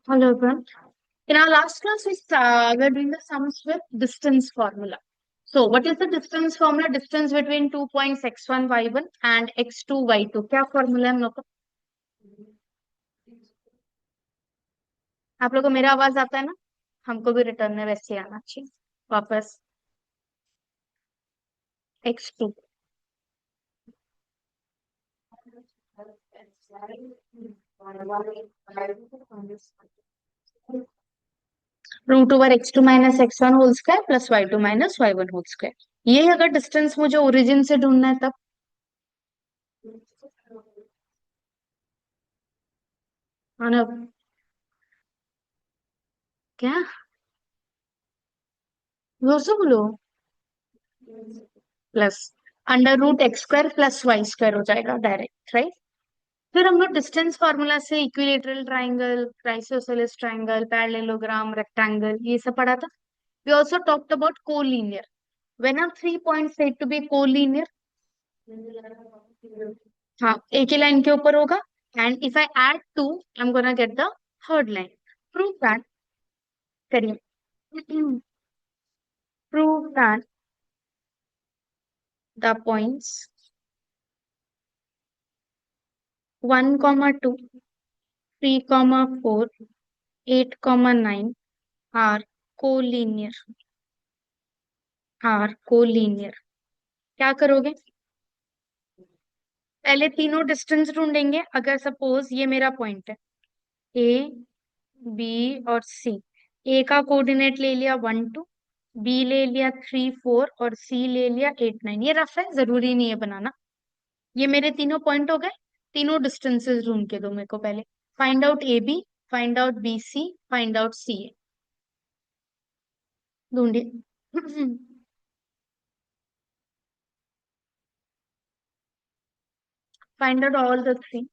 Hello, everyone. In our last class, we're doing the sums with distance formula. So, what is the distance formula? Distance between 2 points x1, y1 and x2, y2. क्या formula है हम लोग का? आप लोग को मेरा आवाज आता है ना? हमको भी रिटर्न में वैसे ही आना चाहिए. वापस x2. Root over x2 minus x1 whole square plus y2 minus y1 whole square. ये अगर डिस्टेंस मुझे ओरिजिन से ढूंढना है तब मानो क्या जोर से बोलो. Plus under root x square plus y square हो जाएगा डायरेक्ट, राइट. फिर हम लोग डिस्टेंस फार्मूला से equilateral triangle, isosceles triangle, parallelogram, rectangle ये सब पढ़ा था. We also talked about collinear. When are 3 points said to be collinear, हाँ एक ही लाइन के ऊपर होगा. And if I add two I am gonna get the third line. Prove that. करिए. Prove that the points 1, 2, 3, 4, 8, 9 are collinear. Are collinear. क्या करोगे? पहले तीनों डिस्टेंस ढूंढेंगे. अगर सपोज ये मेरा पॉइंट है ए, बी और सी. ए का कोऑर्डिनेट ले लिया 1, 2, बी ले लिया 3, 4 और सी ले लिया 8, 9. ये रफ है, जरूरी नहीं है बनाना. ये मेरे तीनों पॉइंट हो गए. तीनों डिस्टेंसेस ढूंढ के दो मेरे को पहले. Find out A B, find out B C, find out C A. ढूंढिए. Find out all the three.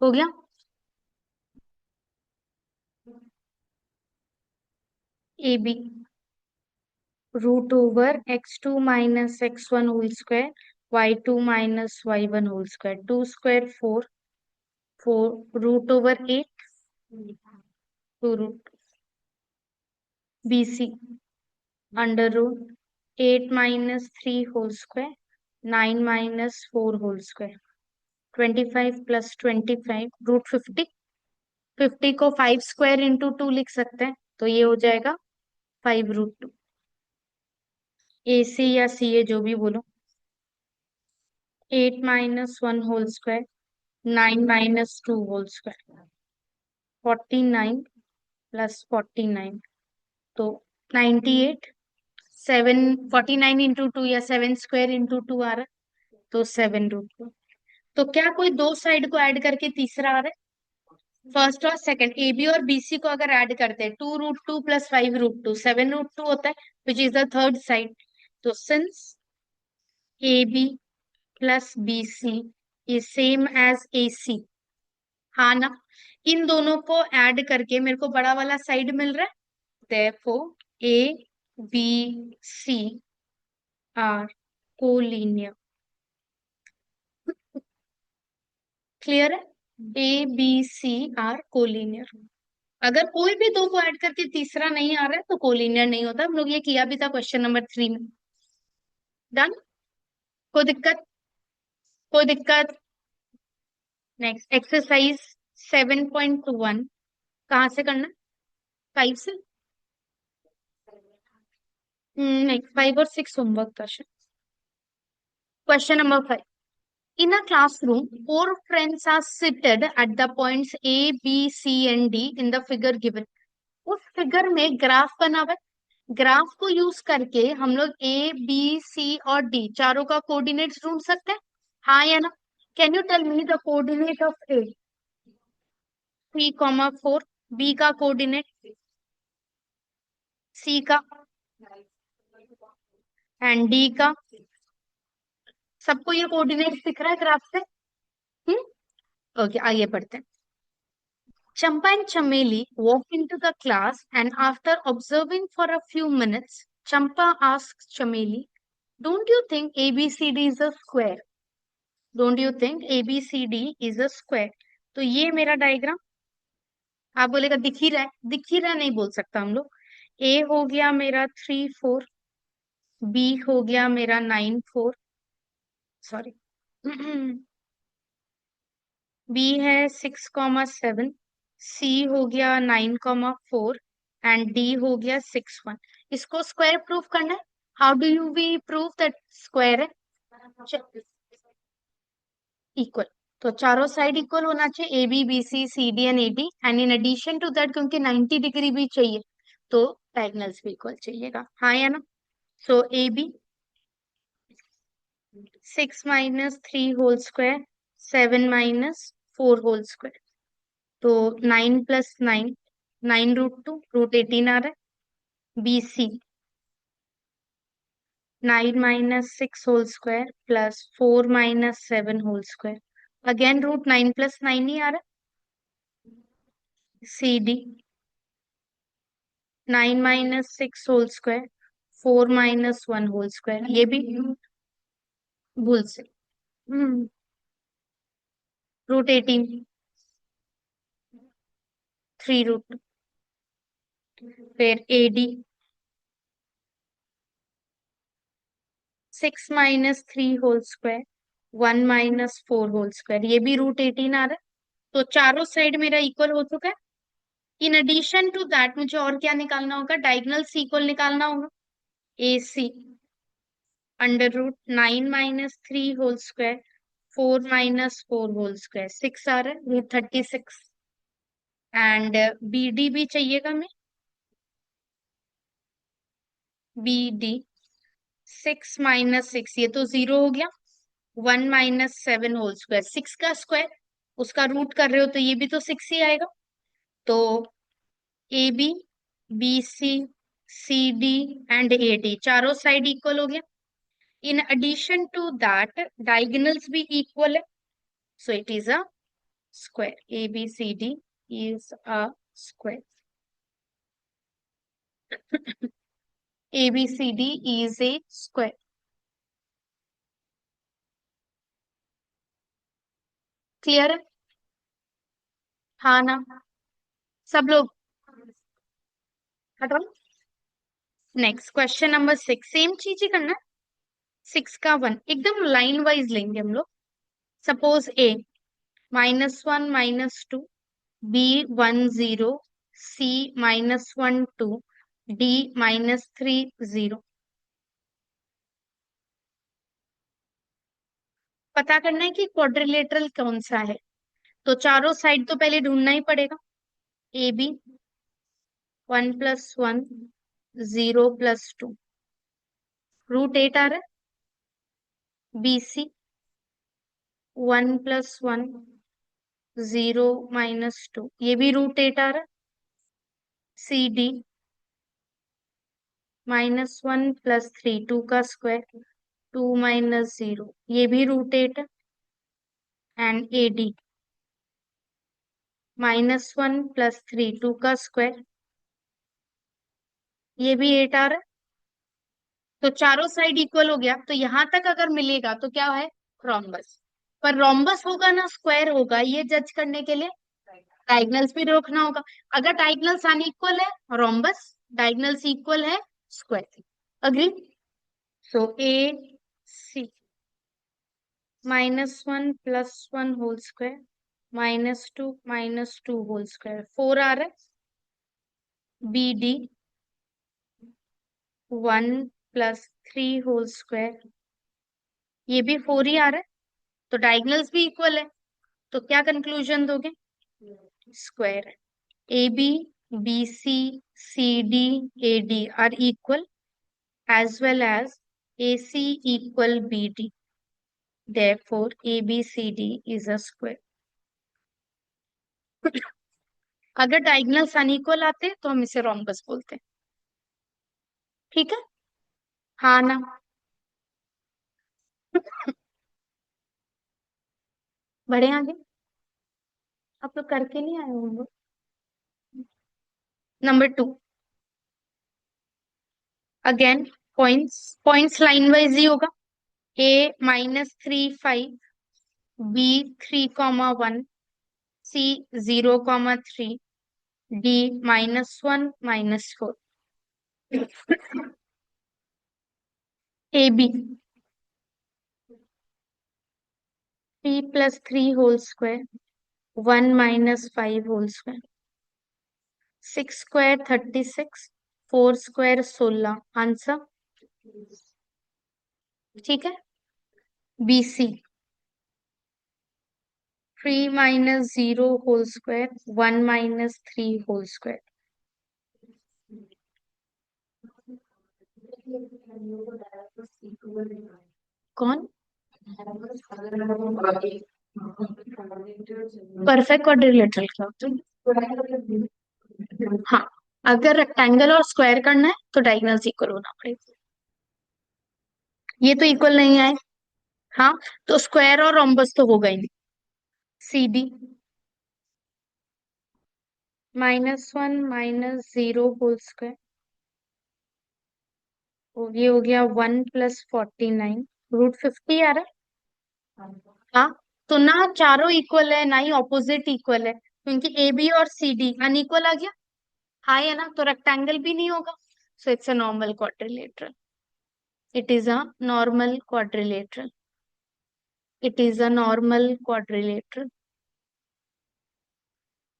हो गया. A B root over x2 minus x1 whole square, y2 minus y1 whole square. 2 square 4, 4 root over 8, 2 root. B C under root 8 - 3 whole square, 9 - 4 whole square. 25 + 25 root 50. 50 को 5 square × 2 लिख सकते हैं, तो ये हो जाएगा 5 √2. ए सी या सी ए जो भी बोलो. 8 - 1 होल स्क्वायर, 9 - 2 होल स्क्वायर. 49 + 49 तो 98. 7 49 × 2 या 7 स्क्वायर × 2 आ रहा है, तो 7 √2. तो क्या कोई दो साइड को ऐड करके तीसरा आ रहा है? फर्स्ट और सेकंड ए बी और बी सी को अगर ऐड करते हैं 2 √2 + 5 √2 7 √2 होता है, which is the third side. तो since A B plus B C is same as A C, हाँ ना, इन दोनों को ऐड करके मेरे को बड़ा वाला साइड मिल रहा है. therefore A B C are collinear. Clear है? A B C are collinear. अगर कोई भी दो को ऐड करके तीसरा नहीं आ रहा है तो कोलिनियर नहीं होता। हम लोग ये किया भी था क्वेश्चन नंबर 3 में। डन? कोई दिक्कत? कोई दिक्कत? नेक्स्ट एक्सरसाइज 7.1 कहाँ से करना? 5 से? नहीं, 5 और 6 होमवर्क था। Question number 5। In a classroom, four friends are seated at the points A, B, C and D in the figure given. उस फिगर में ग्राफ बना हुआ है। ग्राफ को यूज करके हम लोग ए बी सी और डी चारों का कोऑर्डिनेट्स ढूंढ सकते हैं। हाँ या ना? Can you tell me the coordinate of A? 3,4। B का कोऑर्डिनेट, सी का एंड डी का। सबको ये कोऑर्डिनेट्स दिख रहा है ग्राफ से? ओके, आइए पढ़ते हैं। Champa and Chameli walked into the class, and after observing for a few minutes, Champa asked Chameli, "Don't you think ABCD is a square? Don't you think ABCD is a square?" तो ये मेरा diagram. आप बोलेगा दिख ही रहा है। दिख ही रहा नहीं बोल सकता हम लोग। ए हो गया मेरा 3 4, बी हो गया मेरा 9 4, सॉरी बी है 6,7, सी हो गया 9,4 एंड डी हो गया 6 1। इसको स्क्वायर प्रूफ करना है। How do you we proof that square है? इक्वल। तो चारों साइड इक्वल होना चाहिए, A B B C C D and A D. And in addition to that क्योंकि 90 डिग्री भी चाहिए तो डायगोनल्स भी इक्वल चाहिएगा। हाँ या ना? So A B 6 - 3 whole square 7 - 4 whole square. तो 9 + 9, 9√2, √18 आ रहा है। B C 9 - 6 whole square +4 - 7 whole square. Again √9 + 9 ही आ रहा है। C D 9 - 6 whole square 4 - 1 whole square, ये भी भूल से। √18 3√2। फिर A D 6 - 3 whole square 1 - 4 whole square, ये भी √18 आ रहा है। तो चारों साइड मेरा इक्वल हो चुका है। इन एडिशन टू दैट मुझे और क्या निकालना होगा? डायगोनल सी इक्वल निकालना होगा। ए सी √9 - 3 होल स्क्वायर 4 - 4 होल स्क्वायर 6 आ रहा है, √36। एंड बी डी भी चाहिएगा हमें। बी डी 6 - 6, ये तो 0 हो गया। 1 - 7 होल स्क्वायर, 6 का स्क्वायर उसका रूट कर रहे हो तो ये भी तो 6 ही आएगा। तो A B B C C D and A D चारों साइड इक्वल हो गया। In addition to that diagonals भी इक्वल है, so it is a square. A B C D is a square. A B C D is a square. Clear है? हाँ ना? सब लोग हटो। नेक्स्ट क्वेश्चन नंबर 6, सेम चीज ही करना है। 6 का 1 एकदम लाइन वाइज लेंगे हम लोग। सपोज ए -1 -2, बी 1 0, सी -1 2, डी -3 0। पता करना है कि क्वाड्रिलेटरल कौन सा है। तो चारों साइड तो पहले ढूंढना ही पड़ेगा। ए बी 1 + 1 0 + 2, √8 आ रहा है। बी सी 1 + 1 0 - 2, ये भी √8 आ रहा है। सी डी -1 + 3 2 का स्क्वायर 2 - 0, ये भी √8 है। एंड ए डी -1 + 3 2 का स्क्वायर ये भी 8 आ रहा है। तो चारों साइड इक्वल हो गया, तो यहां तक अगर मिलेगा तो क्या है, रोम्बस। पर रोम्बस होगा ना स्क्वायर होगा, ये जज करने के लिए डायगनल्स भी रोकना होगा। अगर डायगनल्स अनइक्वल है रोम्बस, डायगनल्स इक्वल है स्क्वायर। अग्री? सो ए सी -1 +1 होल स्क्वायर -2 होल स्क्वायर 4 आ रहा है। बी डी 1 + 3 होल स्क्वायर, ये भी 4 ही आ रहा है। तो डायगनल्स भी इक्वल है, तो क्या कंक्लूजन दोगे, square. A B, B C, C D, A D are equal as well as AC equal BD. Therefore, ABCD is a square. अगर डायगनल्स अनइक्वल आते तो हम इसे रोम्बस बोलते हैं। ठीक है, हाँ ना? बढ़े आगे। आप लोग करके नहीं आए होंगे। Number 2, again points, points line wise ही होगा। A -3 5, B 3, 1, C 0, 3, D -1 -4। A B 3 + 3 whole square 1 - 5 whole square. 6 square 36, 4 square 16, answer. ठीक है। B C 3 - 0 whole square 1 - 3 whole square. कौन? परफेक्ट क्वाड्रिलेटरल क्या होता है? हाँ, अगर रेक्टेंगल और स्क्वायर करना है तो डायगोनल्स इक्वल होना पड़ेगा। ये तो इक्वल नहीं आए। हाँ, तो स्क्वायर और रोम्बस तो होगा ही नहीं। सी डी -1 - 0 होल स्क्वायर, ये हो गया 1 + 49, √50 आ रहा है। हाँ, तो ना चारों इक्वल है ना ही ऑपोजिट इक्वल है, क्योंकि ए बी और सी डी अनइक्वल आ गया। हाँ है ना, तो रेक्टेंगल भी नहीं होगा। So it's a normal quadrilateral. It is a normal quadrilateral. It is a normal quadrilateral.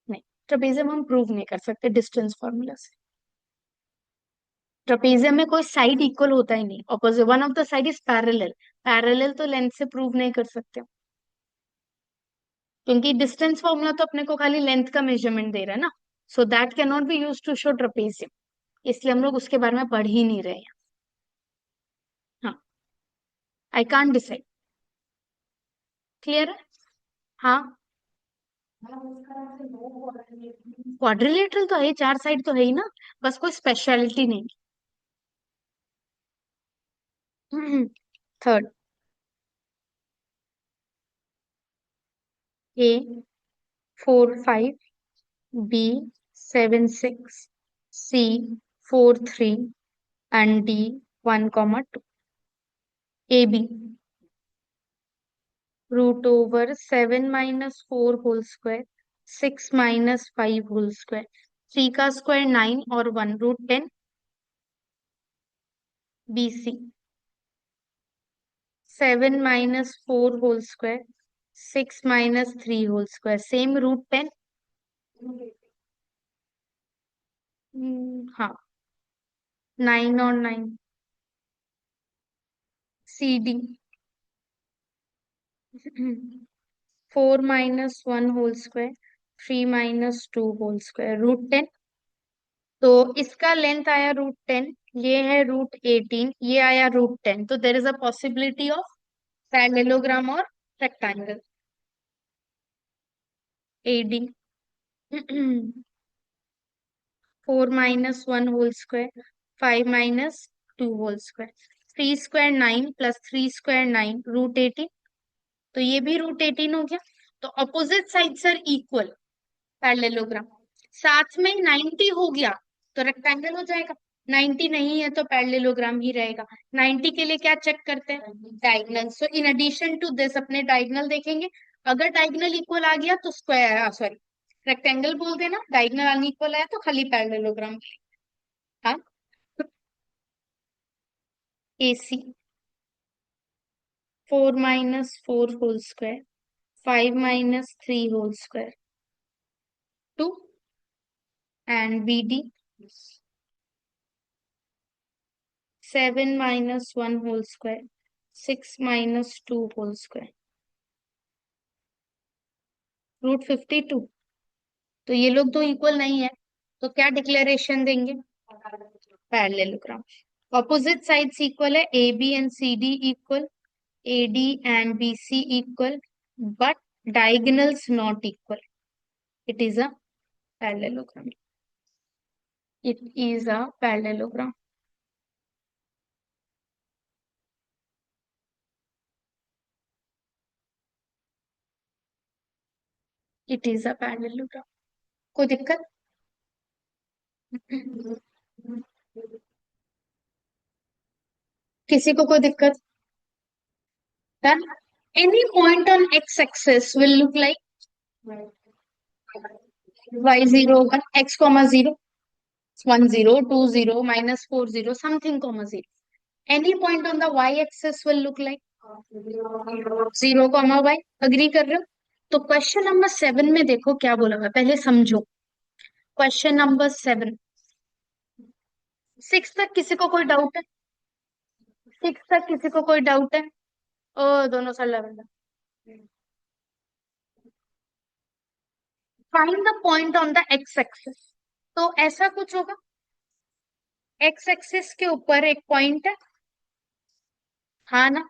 नहीं, ट्रेपेजियम हम प्रूव नहीं कर सकते डिस्टेंस फॉर्मूला से। ट्रेपेजियम में कोई साइड इक्वल होता ही नहीं, opposite one of the side is parallel. Parallel तो लेंथ से प्रूव नहीं कर सकते, क्योंकि डिस्टेंस फॉर्मूला तो अपने को खाली लेंथ का मेजरमेंट दे रहा है ना। So that can not be use to show trapezium, इसलिए हम लोग उसके बारे में पढ़ ही नहीं रहे हैं। हाँ, आई कांट डिसाइड। क्लियर है? हाँ, क्वाड्रिलेटरल तो है, चार साइड तो है ही ना, बस कोई स्पेशलिटी नहीं। Third, a 4 5, b 7 6, c 4 3 and d 1, 2। A b √7 - 4 whole square 6 - 5 whole square. 3 का स्क्वायर 9 और 1 √10। B c 7 - 4 whole square 6 - 3 whole square, same √10। हाँ, 9 और 9। C d 4 - 1 whole square 3 - 2 whole square √10। तो इसका लेंथ आया √10, ये है √18, ये आया √10, तो there is a possibility of parallelogram और rectangle. A D 4 - 1 whole square 5 - 2 whole square. 3 square 9 +3 square 9 √18, तो ये भी √18 हो गया। तो opposite sides are equal, parallelogram. साथ में 90 हो गया तो रेक्टेंगल हो जाएगा। 90 नहीं है तो पैरेललोग्राम ही रहेगा। 90 के लिए क्या चेक करते हैं? Diagonal. So in addition to this अपने डायगोनल देखेंगे। अगर डायगोनल इक्वल आ गया तो स्क्वायर, सॉरी, रेक्टेंगल बोल देना। डायगोनल अनइक्वल आया तो खाली पैरेललोग्राम। हाँ। AC 4 - 4 whole square, 5 - 3 whole square, 2, and BD 7 - 1 whole square, 6 - 2 whole square, √52। तो ये लोग तो इक्वल नहीं है, तो क्या डिक्लेरेशन देंगे? पैरेललोग्राम। ऑपोजिट साइड्स इक्वल है, AB and CD equal, AD and BC equal, but diagonals not equal. It is a parallelogram. It is a parallelogram. It is a parallelogram. कोई दिक्कत? किसी को कोई दिक्कत? Done. Any point on x-axis will look like y0 1 x comma 0 1 0 2 0 -4 0 something comma 0. Any point on the y-axis will look like 0 comma y. Agree कर रहे हो? तो क्वेश्चन नंबर 7 में देखो क्या बोला हुआ है, पहले समझो। क्वेश्चन नंबर 7, 6 तक किसी को कोई डाउट है? 6 तक किसी को कोई डाउट है? ओ दोनों सर लगा। Find the point on the x axis. तो ऐसा कुछ होगा, एक्स एक्सिस के ऊपर एक पॉइंट है, हाँ ना,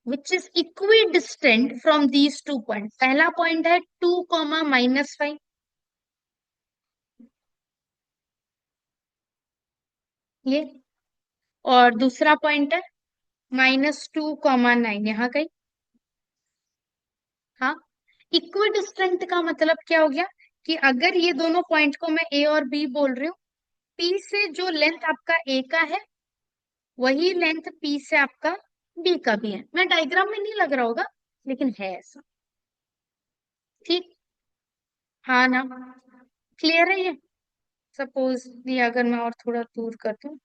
which is equi distant from these two point. पहला पॉइंट है 2, -5, ये। और दूसरा पॉइंट है -2, 9, यहाँ कहीं। हाँ। इक्वी डिस्टेंट का मतलब क्या हो गया कि अगर ये दोनों पॉइंट को मैं A और B बोल रही हूँ, P से जो लेंथ आपका A का है वही लेंथ P से आपका B का भी है। मैं डायग्राम में नहीं लग रहा होगा, लेकिन है ऐसा। ठीक। हाँ ना, क्लियर है ये? सपोज ये अगर मैं और थोड़ा दूर कर दूं,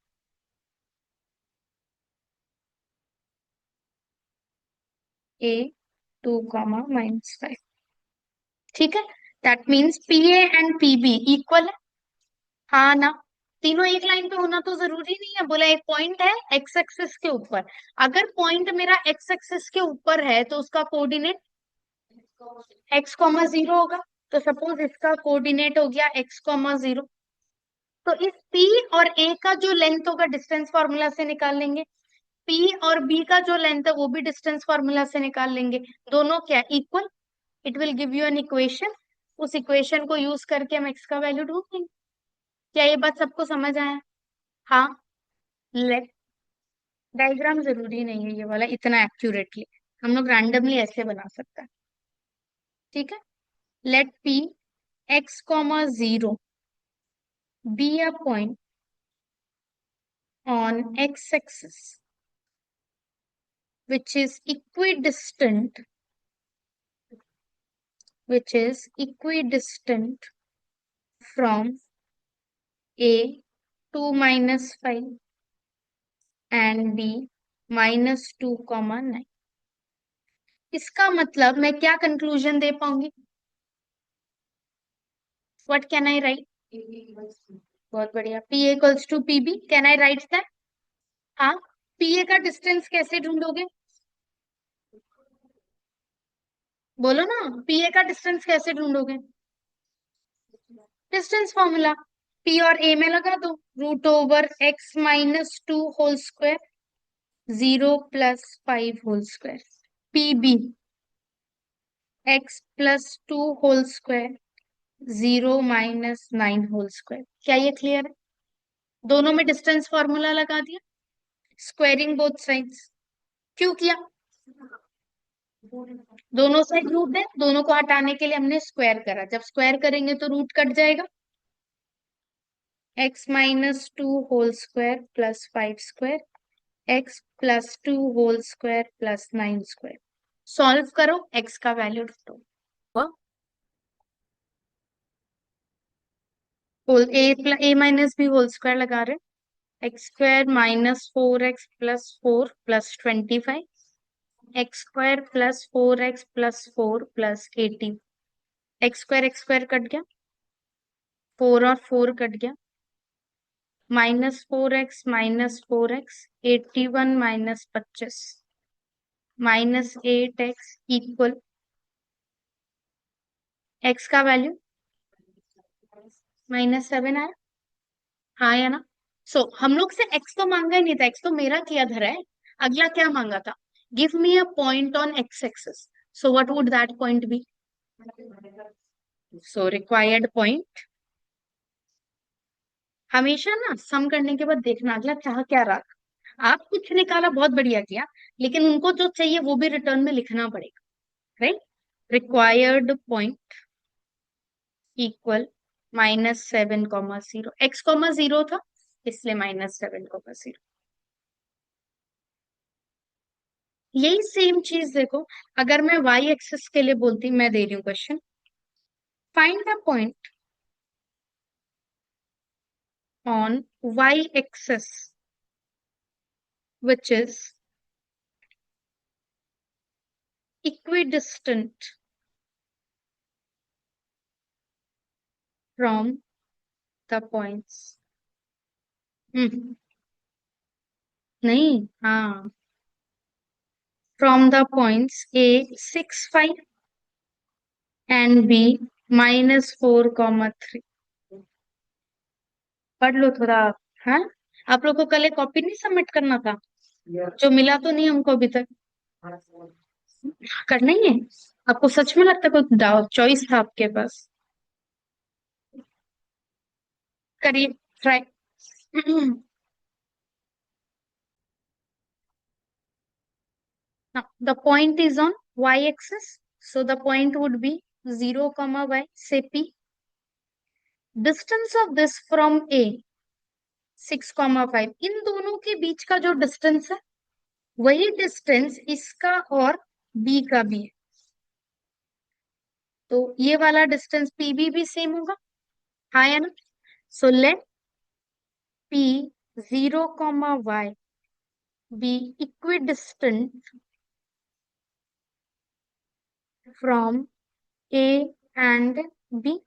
A2, -5, ठीक है। That means PA and PB equal है, हाँ ना। तीनों एक लाइन पे होना तो जरूरी नहीं है, बोला एक पॉइंट है एक्स एक्सिस के ऊपर। अगर पॉइंट मेरा एक्स एक्सिस के ऊपर है तो उसका कोऑर्डिनेट x, 0 होगा। तो सपोज इसका कोऑर्डिनेट हो गया x, 0। तो इस P और A का जो लेंथ होगा डिस्टेंस फॉर्मूला से निकाल लेंगे। P और B का जो लेंथ है वो भी डिस्टेंस फॉर्मूला से निकाल लेंगे। दोनों क्या equal? It will give you an equation. उस इक्वेशन को यूज करके हम x का वैल्यू ढूंढ लेंगे। क्या ये बात सबको समझ आया? हाँ। लेट, डायग्राम जरूरी नहीं है ये वाला इतना एक्यूरेटली, हम लोग रैंडमली ऐसे बना सकते हैं। ठीक है। Let P x, 0 be a point on x-axis which is equidistant, from A 2, -5 and B -2, 9। इसका मतलब मैं क्या कंक्लूजन दे पाऊंगी? What can I write? बहुत बढ़िया। P=PB, can I write that? हाँ। PA का डिस्टेंस कैसे ढूंढोगे? बोलो ना, PA का डिस्टेंस कैसे ढूंढोगे? Distance formula. P और A में लगा दो, √x - 2 whole square, 0 + 5 whole square. PB x + 2 whole square, 0 - 9 whole square. क्या ये क्लियर है? दोनों में डिस्टेंस फॉर्मूला लगा दिया, स्क्वायरिंग बोथ साइड्स। क्यों किया? दोनों साइड रूट है, दोनों को हटाने के लिए हमने स्क्वायर करा। जब स्क्वायर करेंगे तो रूट कट जाएगा। x minus two whole square plus 5 square, x plus two whole square plus 9 square. Solve करो, x का वैल्यू ढूंढो। Whole A minus B whole square लगा रहे, x square minus 4x plus 4 plus 25, x square plus 4x plus 4 plus 18, x square cut गया, 4 और 4 cut गया, -4x, 81 - 25, -8x equal x का value -7 आया। हाँ या ना? हम लोग से एक्स तो मांगा ही नहीं था, एक्स तो मेरा किया धरा है। अगला क्या मांगा था? Give me a point on x axis, so what would that point be? So required point, हमेशा ना सम करने के बाद देखना अगला चाह क्या रहा। आप कुछ निकाला, बहुत बढ़िया किया, लेकिन उनको जो चाहिए वो भी रिटर्न में लिखना पड़ेगा, right? Required point equal -7, 0, x, 0 था इसलिए -7, 0। यही सेम चीज देखो, अगर मैं y एक्सिस के लिए बोलती, मैं दे रही हूँ question, find the point on y axis which is equidistant from the points। नहीं, हाँ, from the points a 6, 5 and b -4, 3। पढ़ लो थोड़ा। हाँ, आप लोग को कल एक कॉपी नहीं सबमिट करना था? जो मिला तो नहीं हमको अभी तक? करना ही है? आपको सच में लगता है कोई चॉइस था आपके पास? करिए try. Now, the point is on y-axis. So the point would be 0, y, say P. Distance of this from A 6, 5। इन दोनों के बीच का जो डिस्टेंस है वही डिस्टेंस इसका और B का भी है। तो ये वाला डिस्टेंस PB भी सेम होगा, हाँ या ना? So let P 0, y be equidistant from A and B।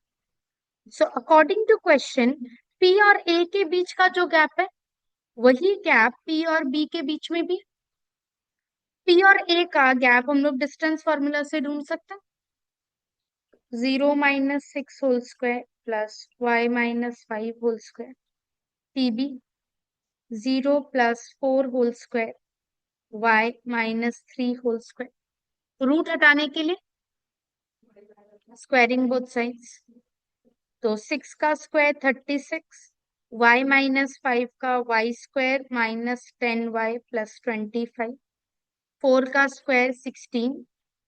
So according to question, P और A के बीच का जो गैप है वही गैप P और B के बीच में भी। P और A का गैप हम लोग डिस्टेंस फॉर्मूला से ढूंढ सकते हैं, 0 - 6 whole square plus y - 5 whole square, PB 0 + 4 whole square, y - 3 whole square. Root हटाने के लिए स्क्वायरिंग बोथ साइड्स, तो 6 का स्क्वायर 36, y - 5 का वाई स्क्वायर -10y + 25, 4 का square 16,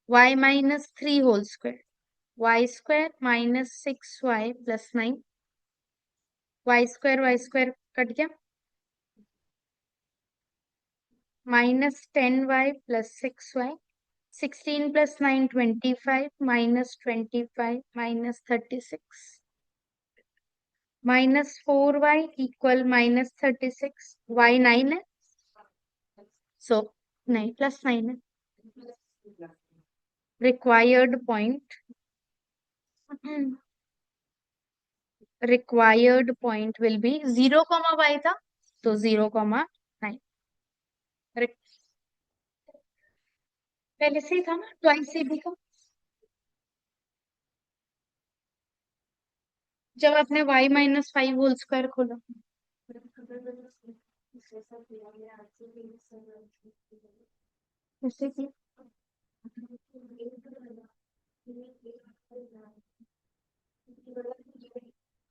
y - 3 whole square, y square -6y + 9, y² cut गया, -10y + 6y, 16 + 9 25, -25 -36, -4y equal -36, y 9 है, सो 9 + 9 है। Required point, required point will be 0, y था तो 0, 9। पहले से ही था ना, ट्वाइस से भी का। जब आपने y - 5 होल स्क्वायर खोला, जैसे कि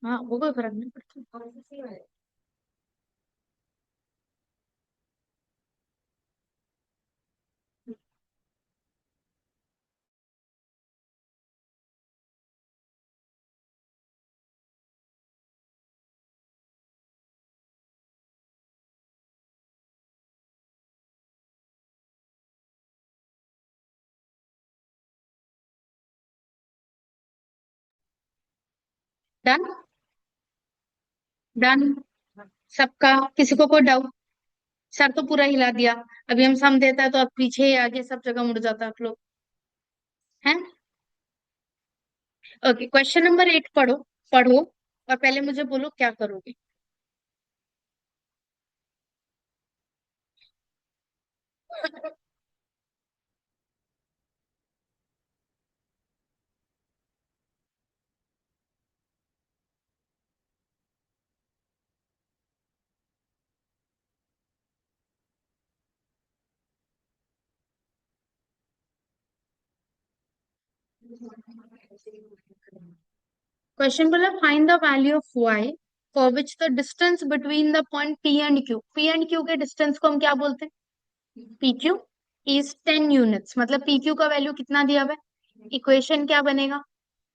हाँ, वो कोई फर्क नहीं पड़ता। डन। डन सबका, किसी को कोई डाउट? सर तो पूरा हिला दिया। अभी हम सम देता है तो अब पीछे ही आगे सब जगह मुड़ जाता है आप लोग। हैं? ओके, क्वेश्चन नंबर 8 पढ़ो। पढ़ो और पहले मुझे बोलो क्या करोगे। क्वेश्चन बोला find the value of y for which the distance between the point p and q। p and q के डिस्टेंस को हम क्या बोलते हैं? pq is 10 units. मतलब pq का वैल्यू कितना दिया हुआ है? इक्वेशन क्या बनेगा?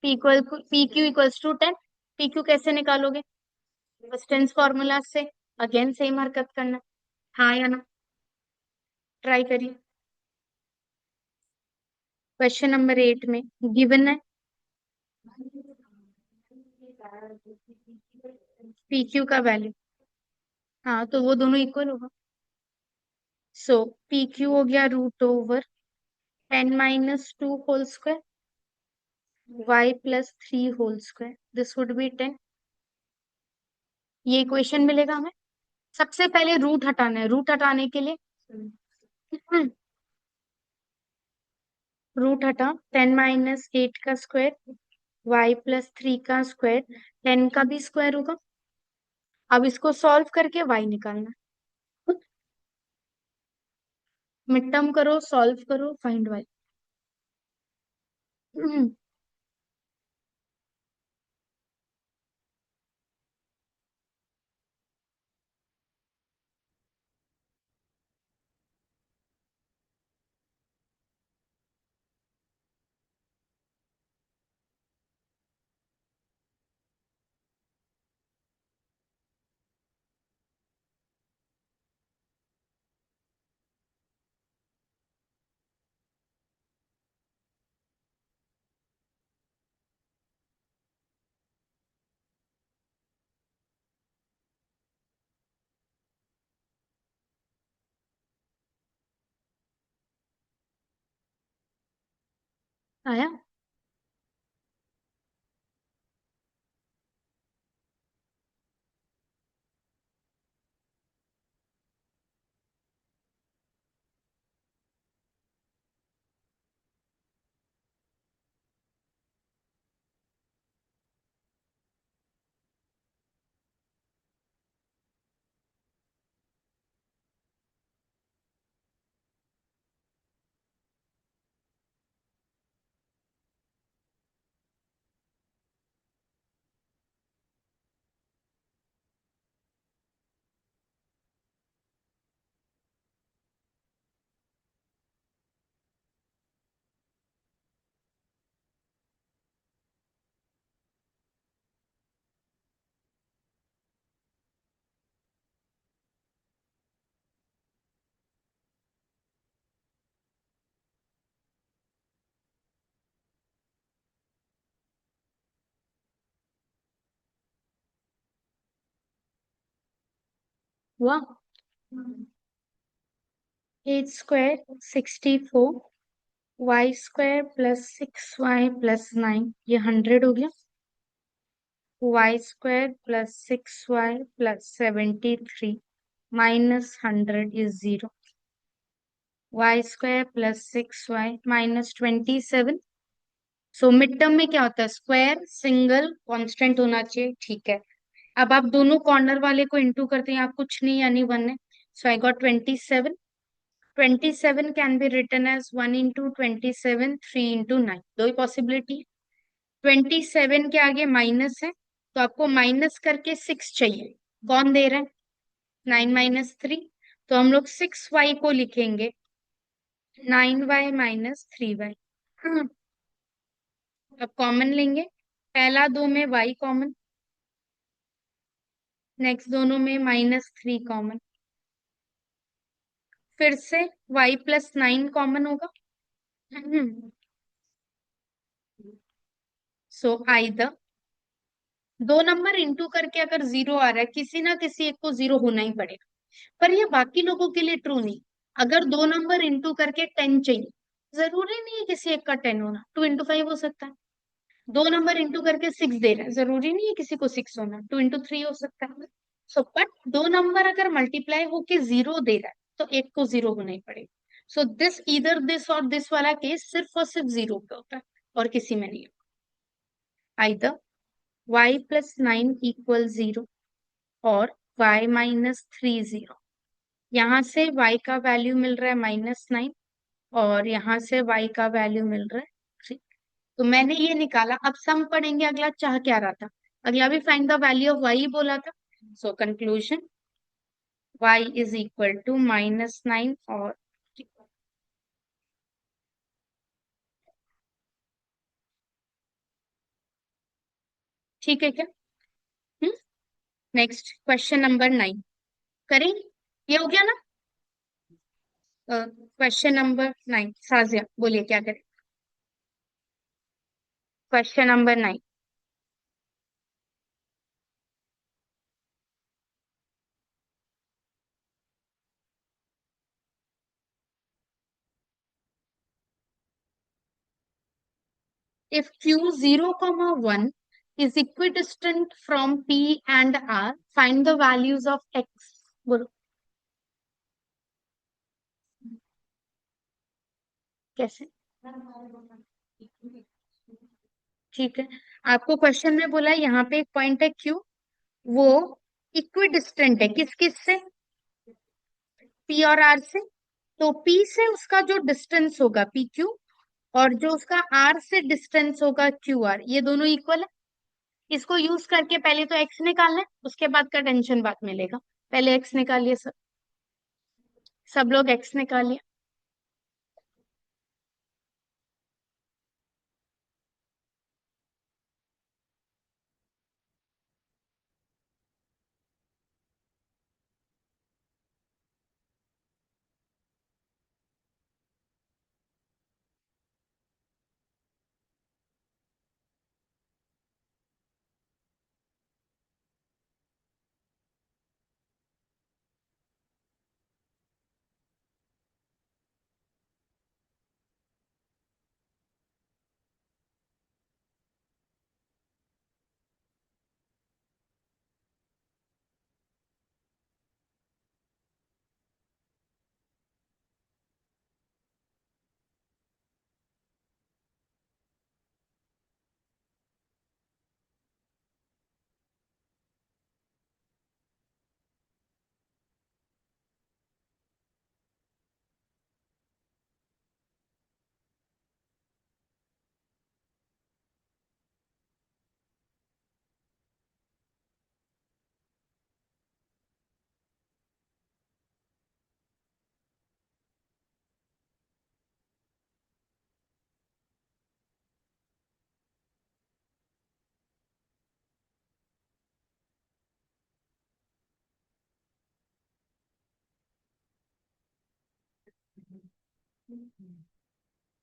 pq equals to 10। pq कैसे निकालोगे? डिस्टेंस फॉर्मूला से। अगेन सेम हरकत करना। हाँ या ना? ट्राई करिए। क्वेश्चन नंबर 8 में गिवन है pq का वैल्यू। हाँ तो वो दोनों इक्वल होगा। सो pq हो गया √10 - 2 whole square y + 3 whole square, this would be 10। ये इक्वेशन मिलेगा हमें। सबसे पहले रूट हटाना है। रूट हटाने के लिए रूट हटा, 10 - 8 का स्क्वायर y + 3 का स्क्वायर, 10 का भी स्क्वायर होगा। अब इसको सॉल्व करके y निकालना। मिड टर्म करो, सॉल्व करो, फाइंड y। आया? हुआ? 8 स्क्वायर 64, y² + 6y + 9, ये 100 हो गया। y² + 6y + 73 -100 is 0। y² + 6y -27। So mid term में क्या होता है? स्क्वायर सिंगल कांस्टेंट होना चाहिए, ठीक है। अब आप दोनों कॉर्नर वाले को इंटू करते हैं, आप कुछ नहीं यानी 1 है। So I got 27। 27 can be written as 1 × 27, 3 × 9, दो ही पॉसिबिलिटी। 27 के आगे माइनस है तो आपको माइनस करके 6 चाहिए। कौन दे रहा है? 9 - 3। तो हम लोग 6y को लिखेंगे 9y - 3y। हाँ, अब कॉमन लेंगे। पहला दो में y कॉमन, नेक्स्ट दोनों में -3 कॉमन, फिर से y + 9 कॉमन होगा। सो आइदर दो नंबर इंटू करके अगर जीरो आ रहा है, किसी ना किसी एक को जीरो होना ही पड़ेगा। पर ये बाकी लोगों के लिए ट्रू नहीं। अगर दो नंबर इंटू करके 10 चाहिए, जरूरी नहीं है किसी एक का 10 होना, 2 into 5 हो सकता है। दो नंबर इंटू करके 6 दे रहा है, जरूरी नहीं है किसी को 6 होना, 2 into 3 हो सकता है। सो बट दो नंबर अगर मल्टीप्लाई होके जीरो दे रहा है, तो एक को जीरो होना ही पड़ेगा। सो दिस, इधर दिस और दिस वाला केस सिर्फ और सिर्फ जीरो पे होता है, और किसी में नहीं। आइदर y+9 = 0 और y-3 0। यहाँ से y का वैल्यू मिल रहा है -9, और यहाँ से y का वैल्यू मिल रहा है 3। तो मैंने ये निकाला। अब सम पढ़ेंगे, अगला चाह क्या रहा था? अगला भी find the value of y ही बोला था। सो कंक्लूजन, y = -9 और ठीक है क्या? नेक्स्ट क्वेश्चन नंबर 9 करेंगे। ये हो गया ना? क्वेश्चन नंबर 9, साजिया बोलिए क्या करें। Question number 9। If Q0, 1 is equidistant from P and R, find the values of X। बोलो कैसे। ठीक है, आपको क्वेश्चन में बोला है यहाँ पे एक पॉइंट है Q, वो इक्विडिस्टेंट है किस किस से? P और R से। तो P से उसका जो डिस्टेंस होगा PQ, और जो उसका R से डिस्टेंस होगा QR, ये दोनों इक्वल है। इसको यूज करके पहले तो X निकालना है, उसके बाद का टेंशन बाद में लेगा। पहले X निकालिए सब। सब लोग X निकालिए।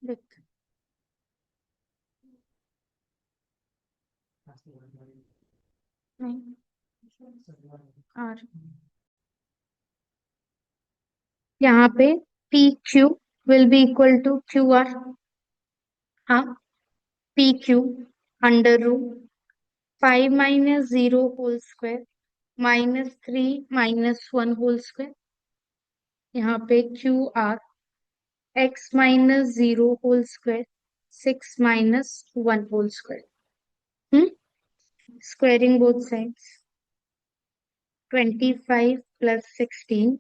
देख, नहीं, और यहाँ पे PQ will be equal to QR। हाँ, PQ √5 - 0 whole square -3 - 1 whole square. यहाँ पे QR X - 0 whole square 6 - 1 whole square. Hmm, squaring both sides. 25 + 16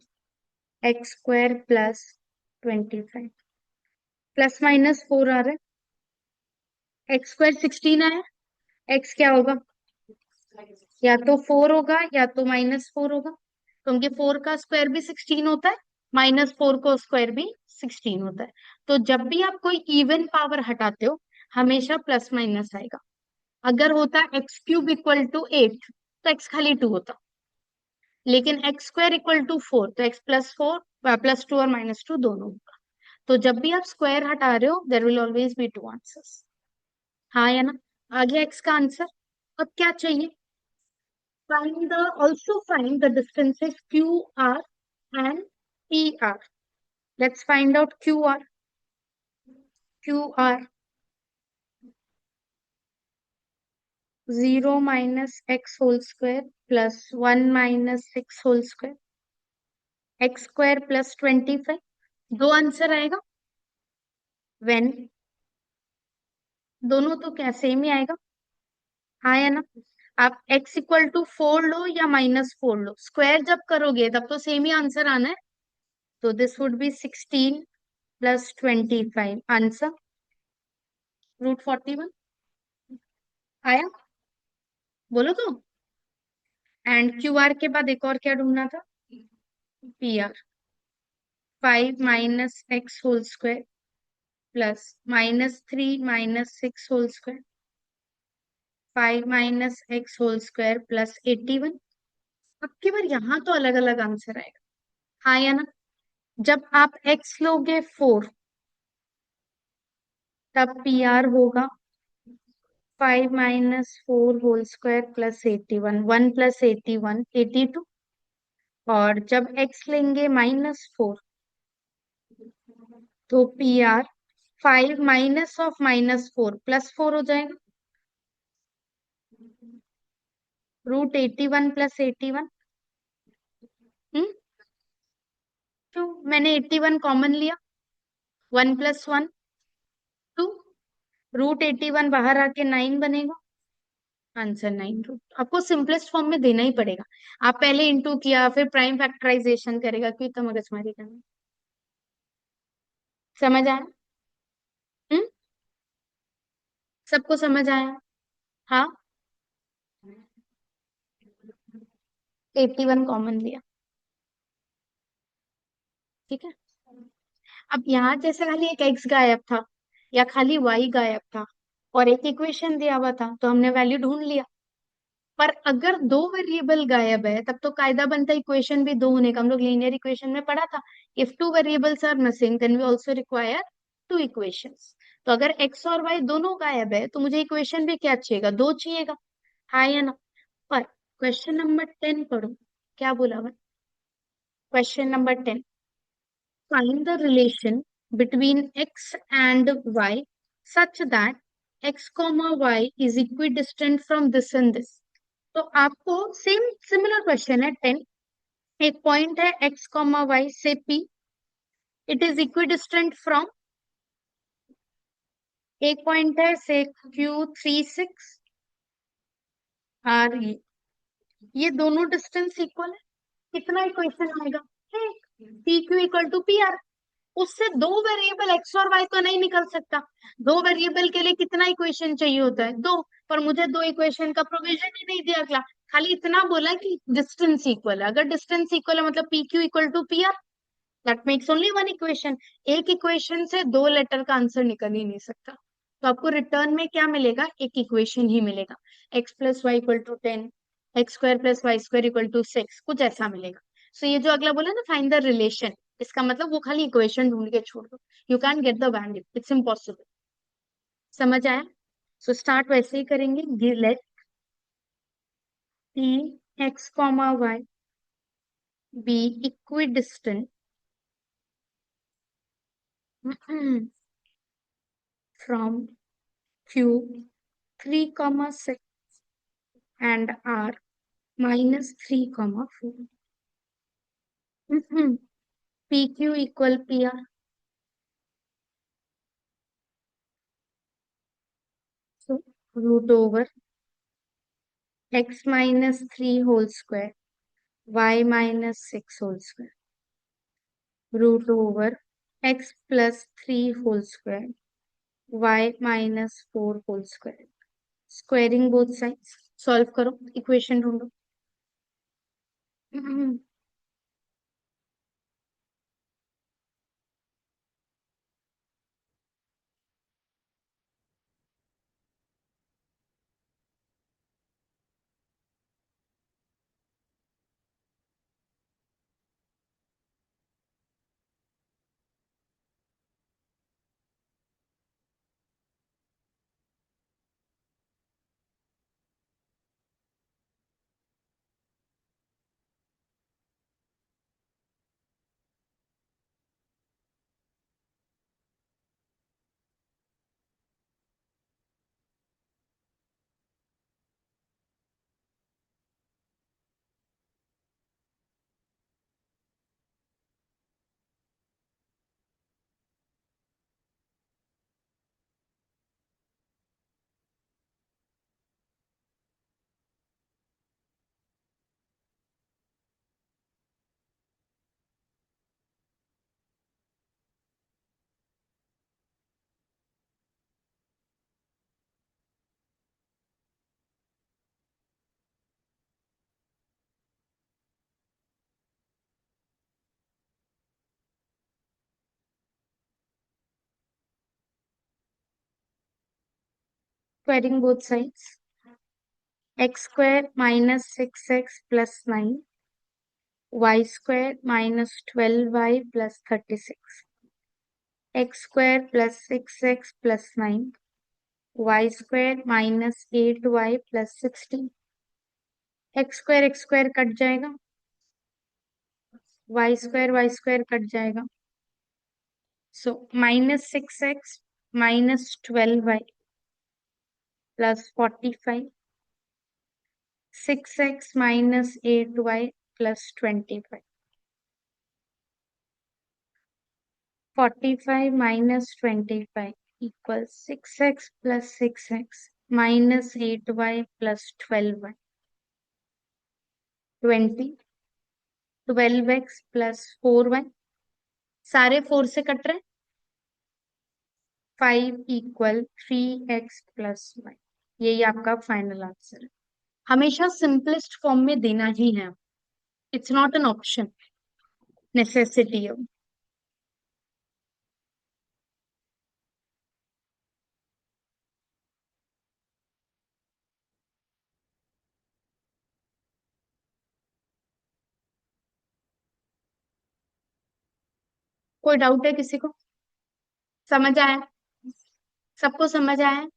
X² + 25, +- 4 आ रहा है। X² 16 आया। X क्या होगा? या तो 4 होगा या तो -4 होगा, क्योंकि 4 का स्क्वायर भी 16 होता है, -4 का स्क्वायर भी 16 होता है। तो जब भी आप कोई इवन पावर हटाते हो, हमेशा प्लस माइनस आएगा। अगर होता x³ = 8, तो x खाली 2 होता। लेकिन x² = 4, तो x+4 +2 और -2 दोनों होगा। तो जब भी आप स्क्वायर हटा रहे हो, there will always be two answers. हाँ या ना? आ गया x का आंसर। अब क्या चाहिए? Find the distances QR and PR. Let's find out QR. QR 0 minus x whole square plus 1 minus 6 whole square x square plus 25. दो आंसर आएगा when दोनों तो क्या सेम ही आएगा। हाँ या ना। आप x इक्वल टू 4 लो या -4 लो, स्क्वायर जब करोगे तब तो सेम ही आंसर आना है। तो this would B 16 plus 25 answer √41 आया। बोलो तो। एंड क्यू आर के बाद एक और क्या ढूंढना था। P R 5 minus x whole square plus -3 minus 6 whole square 5 minus x whole square plus 81। अब की बार यहाँ तो अलग अलग आंसर आएगा। हाँ या ना। जब आप x लोगे 4 तब पी आर होगा 5 minus 4 whole square plus 81 1 plus 81 82। और जब x लेंगे -4 तो पी आर 5 माइनस ऑफ -4 +4 हो जाएगा √81 प्लस 81। हम्म। क्यों मैंने 81 कॉमन लिया 1 प्लस 1 2 √81 बाहर आके 9 बनेगा आंसर 9 रूट। आपको सिंपलेस्ट फॉर्म में देना ही पड़ेगा। आप पहले इंटू किया फिर प्राइम फैक्टराइजेशन करेगा क्यों इतना मगजमारी करना। समझ आया। हम्म। सबको समझ आया। हाँ 81 कॉमन लिया। ठीक है। अब यहाँ जैसे खाली एक एक्स गायब था या खाली वाई गायब था और एक इक्वेशन दिया हुआ था तो हमने वैल्यू ढूंढ लिया। पर अगर दो वेरिएबल गायब है तब तो कायदा बनता है इक्वेशन भी दो होने का। हम लोग लीनियर इक्वेशन में पढ़ा था if two variables are missing then we also require two equations. तो अगर एक्स और वाई दोनों गायब है तो मुझे इक्वेशन भी क्या चाहिएगा दो चाहिएगा। हाँ या ना। पर क्वेश्चन नंबर 10 पढ़ो क्या बोला हुआ। Question number 10 find the relation between x and y such that x comma y is equidistant from this and this। तो आपको सेम सिमिलर क्वेश्चन है 10। एक पॉइंट है x कॉमा वाई से p it is equidistant from. एक point है से Q36 और ये दोनों डिस्टेंस इक्वल है। कितना इक्वेशन आएगा P Q equal to P R. उससे दो वेरिएबल एक्स और वाई तो नहीं निकल सकता। दो वेरिएबल के लिए कितना इक्वेशन चाहिए होता है दो। पर मुझे दो इक्वेशन का प्रोविजन ही नहीं दिया अगला। खाली इतना बोला कि डिस्टेंस इक्वल है। अगर डिस्टेंस इक्वल है मतलब P Q equal to P R that makes only one equation. एक इक्वेशन से दो लेटर का आंसर निकल ही नहीं सकता। तो आपको रिटर्न में क्या मिलेगा एक इक्वेशन ही मिलेगा। X plus y equal to 10 x square plus y square equal to 6 कुछ ऐसा मिलेगा। सो ये जो अगला बोला ना फाइंड द रिलेशन इसका मतलब वो खाली इक्वेशन ढूंढ के छोड़ दो। You can get the value it's impossible. समझ आया। सो स्टार्ट वैसे ही करेंगे let T x comma y be equidistant from Q 3, 6 and R -3, 4। PQ equal PR। So root over x -3 whole square y -6 whole square root over x plus 3 whole square y -4 whole square। Squaring both sides। Solve करो equation ढूंढो। Squaring both sides. X square minus 6x plus 9. Y square minus 12y plus 36. X square plus 6x plus 9. Y square minus 8y plus 16. x square cut जाएगा, y square cut जाएगा. So minus 6x minus 12y plus 45. 6x minus 8y plus 25. 45 minus 25 equals 6x plus 6x minus 8y plus 12y. 20. 12x plus 4y. सारे 4 से cut रहे. 5 equal 3x plus y. यही आपका final answer है. हमेशा simplest form में देना ही है. It's not an option, necessity है. कोई डाउट है किसी को? समझ आया? सबको समझ आया?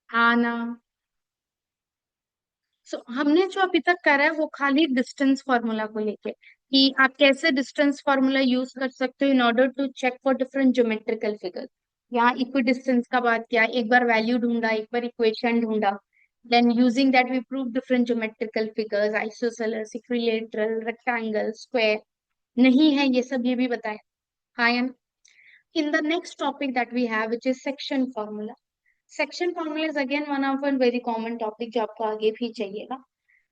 हाँ ना. हमने जो अभी तक करा है वो खाली डिस्टेंस फॉर्मूला को लेके, कि आप कैसे डिस्टेंस फॉर्मूला यूज कर सकते हो in order to check for different geometrical figure. यहाँ इक्वी डिस्टेंस का बात किया, एक बार वैल्यू ढूंढा, एक बार इक्वेशन ढूंढा. Then using that we prove different geometrical figures, isosceles, equilateral, rectangle, square. नहीं है ये सब, ये भी बताया. हाँ या in the next topic that we have, which is section formula. Section formula is again one of a very common topic जो आपको आगे भी चाहिएगा.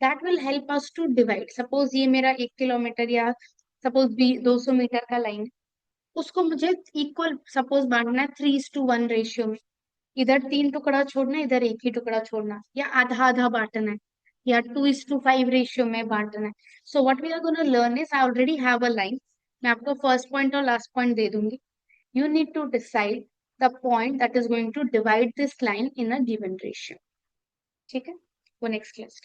That will help us to divide. Suppose ये मेरा 1 किलोमीटर या suppose 200 मीटर का line है, उसको मुझे इक्वल सपोज बांटना है 3:1 रेशियो में. इधर 3 टुकड़ा छोड़ना है, इधर एक ही टुकड़ा छोड़ना, या आधा आधा बांटना है, या 2:5 रेशियो में बांटना है. So what we are gonna learn is, I already have a line. मैं आपको फर्स्ट पॉइंट और लास्ट पॉइंट दे दूंगी. You need to decide the point that is going to divide this line in a given ratio. ठीक है? वो next class